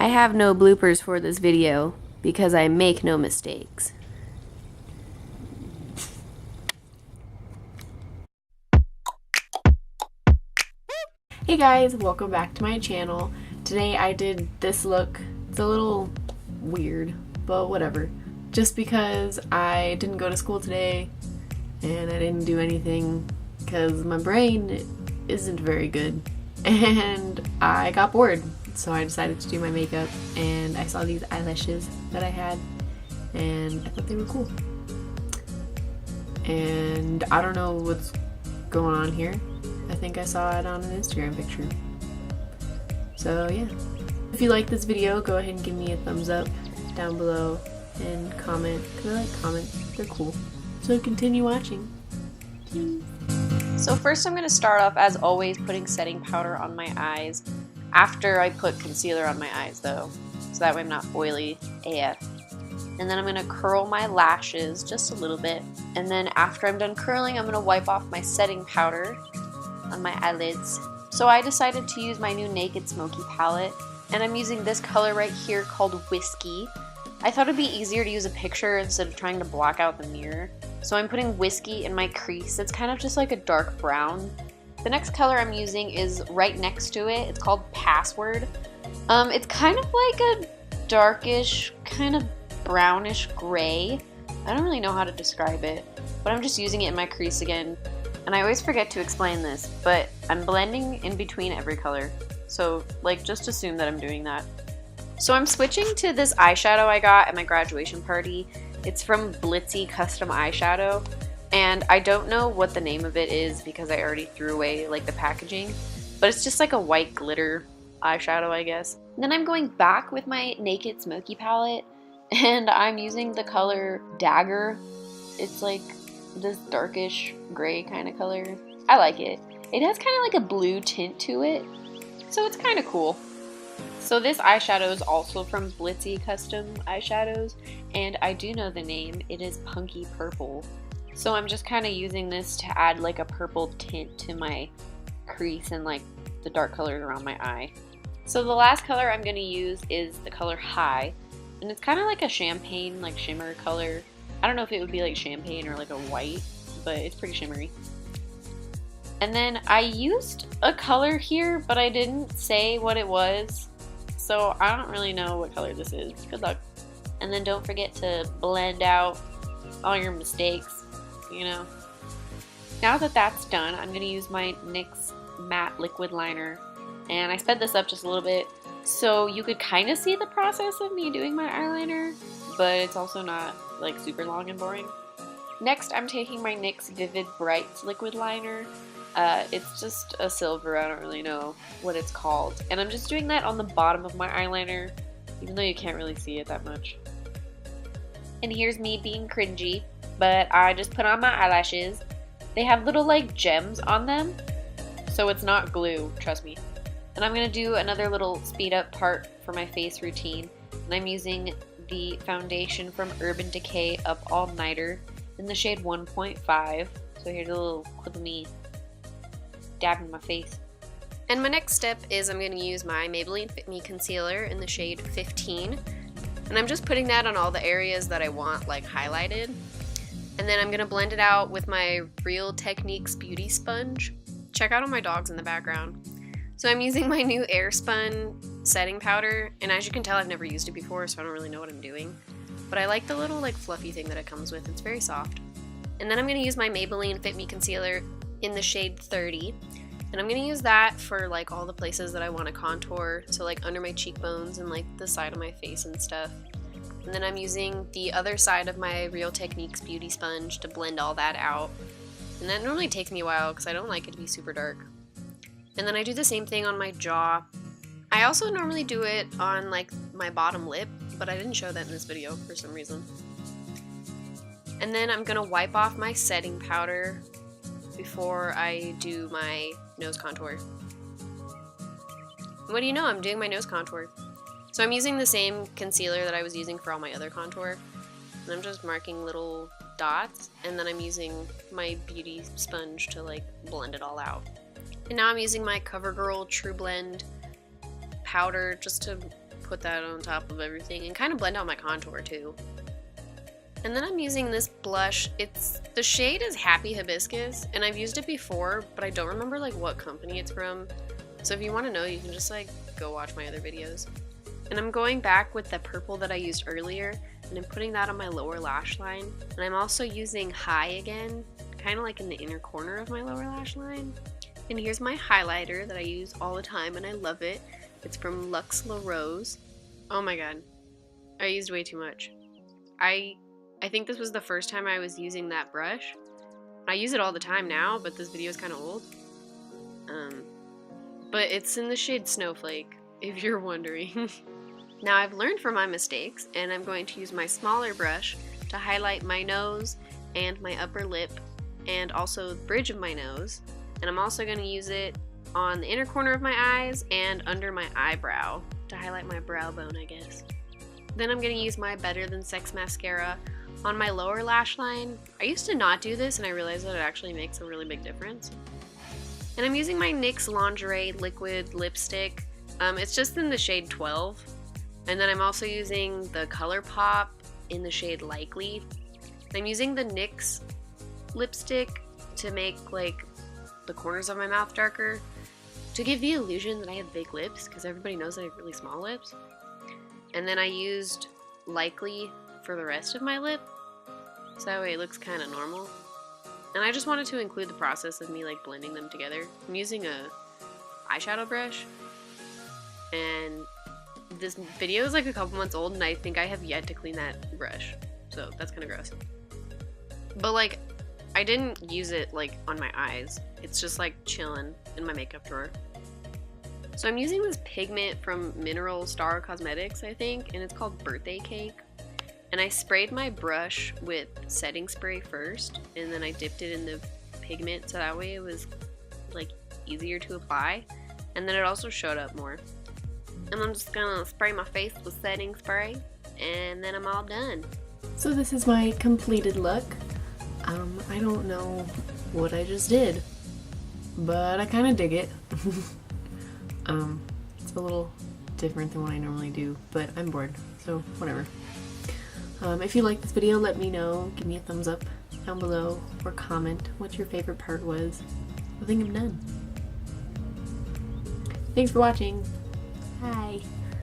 I have no bloopers for this video because I make no mistakes. Hey guys, welcome back to my channel. Today I did this look. It's a little weird, but whatever. Just because I didn't go to school today and I didn't do anything because my brain isn't very good and I got bored. So I decided to do my makeup and I saw these eyelashes that I had and I thought they were cool. And I don't know what's going on here. I think I saw it on an Instagram picture. So yeah. If you like this video, go ahead and give me a thumbs up down below and comment, because I like comments. They're cool. So continue watching. So first I'm going to start off, as always, putting setting powder on my eyes after I put concealer on my eyes though, so that way I'm not oily AF. And then I'm going to curl my lashes just a little bit, and then after I'm done curling I'm going to wipe off my setting powder on my eyelids. So I decided to use my new Naked Smoky palette, and I'm using this color right here called Whiskey. I thought it'd be easier to use a picture instead of trying to block out the mirror. So I'm putting Whiskey in my crease. It's kind of just like a dark brown. The next color I'm using is right next to it. It's called Password. It's kind of like a darkish, kind of brownish gray. I don't really know how to describe it, but I'm just using it in my crease again. And I always forget to explain this, but I'm blending in between every color. So like, just assume that I'm doing that. So I'm switching to this eyeshadow I got at my graduation party. It's from Blitzy Custom Eyeshadow, and I don't know what the name of it is because I already threw away like the packaging, but it's just like a white glitter eyeshadow, I guess. And then I'm going back with my Naked Smoky palette, and I'm using the color Dagger. It's like this darkish gray kind of color. I like it. It has kind of like a blue tint to it, so it's kind of cool. So this eyeshadow is also from Blitzy Custom Eyeshadows, and I do know the name. It is Punky Purple. So I'm just kind of using this to add like a purple tint to my crease and like the dark colors around my eye. So the last color I'm going to use is the color High, and it's kind of like a champagne like shimmer color. I don't know if it would be like champagne or like a white, but it's pretty shimmery. And then I used a color here, but I didn't say what it was, so I don't really know what color this is. Good luck. And then don't forget to blend out all your mistakes, you know. Now that that's done, I'm going to use my NYX Matte Liquid Liner, and I sped this up just a little bit so you could kind of see the process of me doing my eyeliner, but it's also not like super long and boring. Next, I'm taking my NYX Vivid Bright Liquid Liner. It's just a silver, I don't really know what it's called. And I'm just doing that on the bottom of my eyeliner, even though you can't really see it that much. And here's me being cringy, but I just put on my eyelashes. They have little like gems on them, so it's not glue, trust me. And I'm going to do another little speed up part for my face routine. And I'm using the foundation from Urban Decay Up All Nighter in the shade 1.5. So here's a little clip of me dabbing my face. And my next step is I'm going to use my Maybelline Fit Me Concealer in the shade 15. And I'm just putting that on all the areas that I want like highlighted. And then I'm going to blend it out with my Real Techniques Beauty Sponge. Check out all my dogs in the background. So I'm using my new Airspun setting powder, and as you can tell I've never used it before, so I don't really know what I'm doing. But I like the little like fluffy thing that it comes with. It's very soft. And then I'm going to use my Maybelline Fit Me Concealer in the shade 30. And I'm going to use that for like all the places that I want to contour, so like under my cheekbones and like the side of my face and stuff. And then I'm using the other side of my Real Techniques Beauty Sponge to blend all that out. And that normally takes me a while because I don't like it to be super dark. And then I do the same thing on my jaw. I also normally do it on like my bottom lip, but I didn't show that in this video for some reason. And then I'm gonna wipe off my setting powder before I do my nose contour. What do you know, I'm doing my nose contour. So I'm using the same concealer that I was using for all my other contour. And I'm just marking little dots, and then I'm using my beauty sponge to like blend it all out. And now I'm using my CoverGirl True Blend powder just to put that on top of everything and kind of blend out my contour too. And then I'm using this blush. The shade is Happy Hibiscus, and I've used it before, but I don't remember like what company it's from. So if you want to know, you can just like go watch my other videos. And I'm going back with the purple that I used earlier, and I'm putting that on my lower lash line. And I'm also using High again, kind of like in the inner corner of my lower lash line. And here's my highlighter that I use all the time, and I love it. It's from Luxe La Rose. Oh my god, I used way too much. I think this was the first time I was using that brush. I use it all the time now, but this video is kind of old. But it's in the shade Snowflake, if you're wondering. Now I've learned from my mistakes, and I'm going to use my smaller brush to highlight my nose and my upper lip, and also the bridge of my nose. And I'm also going to use it on the inner corner of my eyes and under my eyebrow to highlight my brow bone, I guess. Then I'm going to use my Better Than Sex mascara on my lower lash line. I used to not do this, and I realized that it actually makes a really big difference. And I'm using my NYX Lingerie liquid lipstick. It's just in the shade 12. And then I'm also using the ColourPop in the shade Likely. I'm using the NYX lipstick to make like the corners of my mouth darker, to give the illusion that I have big lips, because everybody knows that I have really small lips. And then I used Likely for the rest of my lip, so that way it looks kind of normal. And I just wanted to include the process of me like blending them together. I'm using a eyeshadow brush, and this video is like a couple months old, and I think I have yet to clean that brush, so that's kind of gross. But like, I didn't use it like on my eyes. It's just like chilling in my makeup drawer. So I'm using this pigment from Mineral Star Cosmetics, I think, and it's called Birthday Cake. And I sprayed my brush with setting spray first, and then I dipped it in the pigment so that way it was like easier to apply, and then it also showed up more. And I'm just gonna spray my face with setting spray, and then I'm all done. So this is my completed look. I don't know what I just did, but I kind of dig it. It's a little different than what I normally do, but I'm bored, so whatever. If you like this video, let me know. Give me a thumbs up down below, or comment what your favorite part was. I think I'm done. Thanks for watching. Bye.